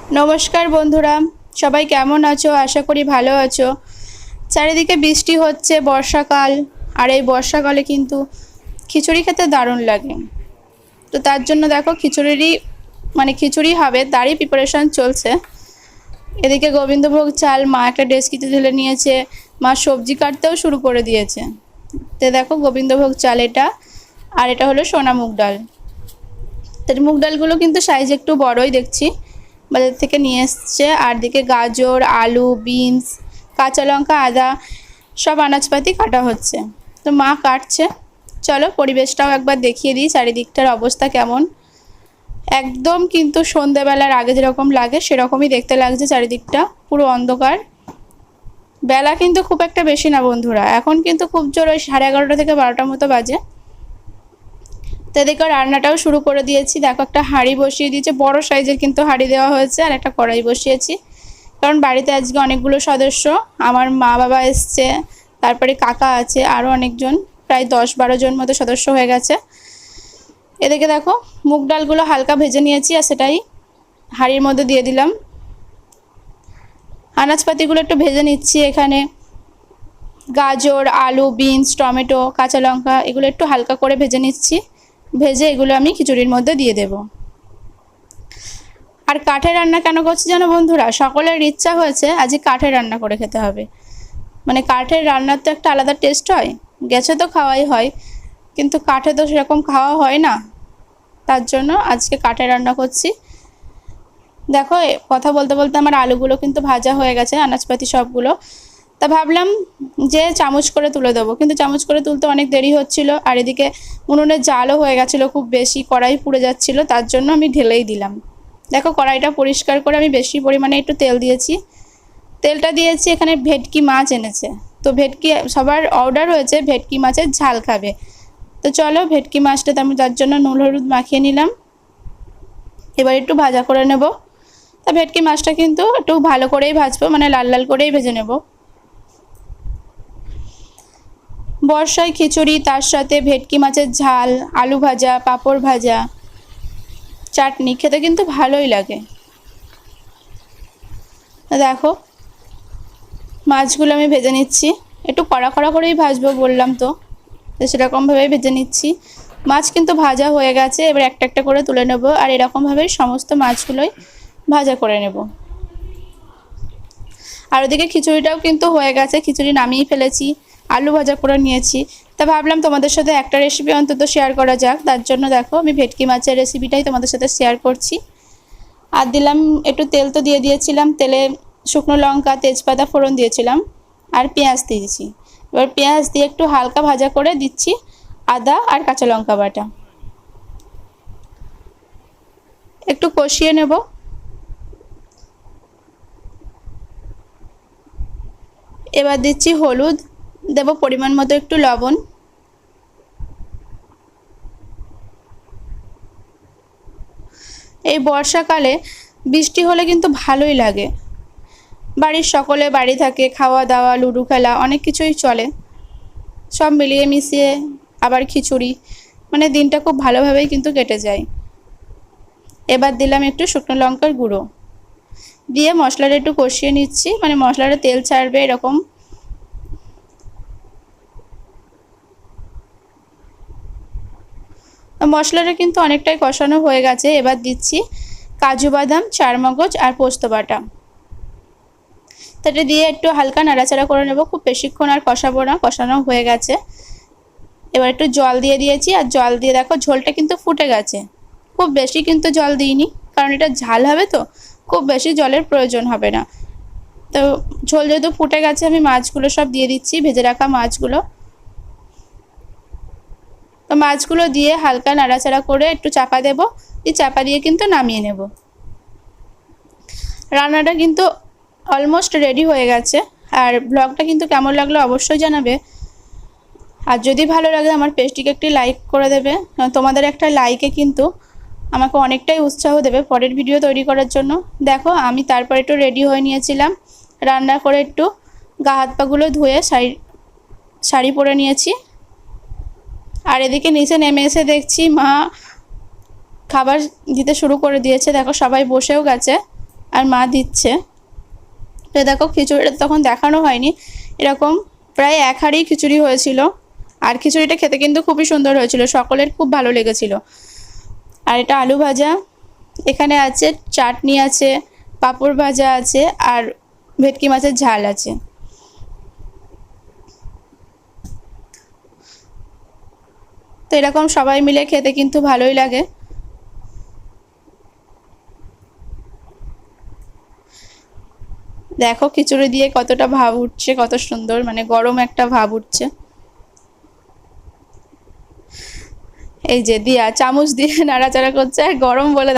नमस्कार बंधुरा सबाई केमन आछो आशा करी भालो आछो। चारिदिके बिस्टी होच्छे बर्षाकाल और ये बर्षाकाले किन्तु खिचुड़ी खेते दारुण लागे। तो तार जन्य देखो खिचुड़ी माने खिचुड़ी हबे तारই प्रिपारेशन चलছে। एदिके गोविंदभोग चाल मा एक डेस्किते ढेले निয়েছে, मा सब्जी काटतेও शुरू करे दिয়েছে। तो देखो गोविंदभोग चाल এটা আর এটা হলো সোনা মুগ ডাল। তো মুগ ডালগুলো কিন্তু সাইজ একটু বড়ই দেখছি, বাজার থেকে নিয়ে এসেছে। আর দিকে গাজর, আলু, বিনস, কাঁচা লঙ্কা, আদা সব আনাজপাতি কাটা হচ্ছে। তো মা কাটছে। চলো পরিবেশটাও একবার দেখিয়ে দিই চারিদিকটার অবস্থা কেমন। একদম কিন্তু সন্ধ্যাবেলার আগে যেরকম লাগে সেরকমই দেখতে লাগছে চারিদিকটা, পুরো অন্ধকার। বেলা কিন্তু খুব একটা বেশি না বন্ধুরা, এখন কিন্তু খুব জোর ওই 11:30 থেকে 12টার মতো বাজে। তো এদিকে রান্নাটাও শুরু করে দিয়েছি। দেখো একটা হাঁড়ি বসিয়ে দিয়েছে, বড় সাইজের কিন্তু হাঁড়ি দেওয়া হয়েছে, আর একটা কড়াই বসিয়েছি। কারণ বাড়িতে আজকে অনেকগুলো সদস্য, আমার মা বাবা এসছে, তারপরে কাকা আছে, আরও অনেকজন, প্রায় 10-12 জন মতো সদস্য হয়ে গেছে। এদিকে দেখো মুগ ডালগুলো হালকা ভেজে নিয়েছি আর সেটাই হাঁড়ির মধ্যে দিয়ে দিলাম। আনাজপাতিগুলো একটু ভেজে নিচ্ছি। এখানে গাজর, আলু, বিনস, টমেটো, কাঁচা লঙ্কা এগুলো একটু হালকা করে ভেজে নিচ্ছি। ভেজে এগুলো আমি খিচুড়ির মধ্যে দিয়ে দেব। আর কাঠে রান্না কেন করছি জানো বন্ধুরা, সকলের ইচ্ছা হয়েছে আজকে কাঠে রান্না করে খেতে হবে। মানে কাঠের রান্নার তো একটা আলাদা টেস্ট হয়, গ্যাসে তো খাওয়াই হয় কিন্তু কাঠে তো সেরকম খাওয়া হয় না, তার জন্য আজকে কাঠে রান্না করছি। দেখো কথা বলতে বলতে আমার আলুগুলো কিন্তু ভাজা হয়ে গেছে, আনাজপাতি সবগুলো। তা ভাবলাম যে চামচ করে তুলে দেবো, কিন্তু চামচ করে তুলতে অনেক দেরি হচ্ছিল। আর এদিকে উনুনের জালও হয়ে গেছিলো খুব বেশি, কড়াই পুড়ে যাচ্ছিলো, তার জন্য আমি ঢেলেই দিলাম। দেখো কড়াইটা পরিষ্কার করে আমি বেশি পরিমাণে একটু তেল দিয়েছি। তেলটা দিয়েছি, এখানে ভেটকি মাছ এনেছে। তো ভেটকি সবার অর্ডার হয়েছে ভেটকি মাছের ঝাল খাবে। তো চলো ভেটকি মাছটা তার জন্য নুন হলুদ মাখিয়ে নিলাম। এবার একটু ভাজা করে নেব। তা ভেটকি মাছটা কিন্তু একটু ভালো করেই ভাজবো, মানে লাল লাল করেই ভেজে নেব। বর্ষায় খিচুড়ি, তার সাথে ভেটকি মাছের ঝাল, আলু ভাজা, পাঁপড় ভাজা, চাটনি খেতে কিন্তু ভালোই লাগে। দেখো মাছগুলো আমি ভেজে নিচ্ছি, একটু কড়া কড়া করেই ভাজবো বললাম তো সেরকমভাবেই ভেজে নিচ্ছি। মাছ কিন্তু ভাজা হয়ে গেছে, এবার একটা একটা করে তুলে নেব। আর এরকমভাবেই সমস্ত মাছগুলোই ভাজা করে নেব। আর ওদিকে খিচুড়িটাও কিন্তু হয়ে গেছে, খিচুড়ি নামিয়ে ফেলেছি, আলু ভাজা করে নিয়েছি। তা ভাবলাম তোমাদের সাথে একটা রেসিপি অন্তত শেয়ার করা যাক, তার জন্য দেখো আমি ভেটকি মাছের রেসিপিটাই তোমাদের সাথে শেয়ার করছি। আর দিলাম একটু তেল, তো দিয়ে দিয়েছিলাম, তেলে শুকনো লঙ্কা, তেজপাতা ফোড়ন দিয়েছিলাম, আর পেঁয়াজ দিয়েছি। এবার পেঁয়াজ দিয়ে একটু হালকা ভাজা করে দিচ্ছি আদা আর কাঁচা লঙ্কা বাটা, একটু কষিয়ে নেব। এবার দিচ্ছি হলুদ, দেব পরিমাণ মতো একটু লবণ। এই বর্ষাকালে বৃষ্টি হলে কিন্তু ভালোই লাগে, বাড়ির সকলে বাড়ি থাকে, খাওয়া দাওয়া, লুডো খেলা অনেক কিছুই চলে, সব মিলিয়ে মিশিয়ে আবার খিচুড়ি, মানে দিনটা খুব ভালোভাবেই কিন্তু কেটে যায়। এবার দিলাম একটু শুকনো লঙ্কার গুঁড়ো, দিয়ে মশলাটা একটু কষিয়ে নিচ্ছি, মানে মশলাটা তেল ছাড়বে এরকম। মশলাটা কিন্তু অনেকটাই কষানো হয়ে গেছে। এবার দিচ্ছি কাজু বাদাম, চারমগজ আর পোস্ত বাটা, তাতে দিয়ে একটু হালকা নাড়াচাড়া করে নেব, খুব বেশিক্ষণ আর কষাবো না, কষানো হয়ে গেছে। এবার একটু জল দিয়ে দিয়েছি, আর জল দিয়ে দেখো ঝোলটা কিন্তু ফুটে গেছে। খুব বেশি কিন্তু জল দিইনি, কারণ এটা ঝাল হবে, তো খুব বেশি জলের প্রয়োজন হবে না। তো ঝোল যেহেতু ফুটে গেছে, আমি মাছগুলো সব দিয়ে দিচ্ছি, ভেজে রাখা মাছগুলো। তো মাছগুলো দিয়ে হালকা নাড়াচাড়া করে একটু চাপা দেব, এই চাপা দিয়ে কিন্তু নামিয়ে নেব। রান্নাটা কিন্তু অলমোস্ট রেডি হয়ে গেছে। আর ব্লগটা কিন্তু কেমন লাগলো অবশ্যই জানাবে। আর যদি ভালো লাগে আমার পেজটিকে একটি লাইক করে দেবে, তোমাদের একটা লাইকে কিন্তু আমাকে অনেকটাই উৎসাহ দেবে পরের ভিডিও তৈরি করার জন্য। দেখো আমি তারপর একটু রেডি হয়ে নিয়েছিলাম, রান্না করে একটু গা হাত পাগুলো ধুয়ে শাড়ি পরে নিয়েছি। আর এদিকে নিচে নেমে এসে দেখছি মা খাবার দিতে শুরু করে দিয়েছে। দেখো সবাই বসেও গেছে, আর মা দিচ্ছে। তো দেখো খিচুড়িটা তখন দেখানো হয়নি, এরকম প্রায় 1 হাঁড়ি খিচুড়ি হয়েছিল। আর খিচুড়িটা খেতে কিন্তু খুবই সুন্দর হয়েছিল, সকলের খুব ভালো লেগেছিল। আর এটা আলু ভাজা, এখানে আছে চাটনি, আছে পাঁপড় ভাজা, আছে আর ভেটকি মাছের ঝাল আছে। তো এরকম সবাই মিলে খেতে কিন্তু ভালোই লাগে। দেখো খিচুড়ি দিয়ে কতটা ভাব উঠছে, কত সুন্দর, মানে গরম একটা ভাব উঠছে। এই যে দিয়া চামচ দিয়ে নাড়াচাড়া করছে, আর গরম বলে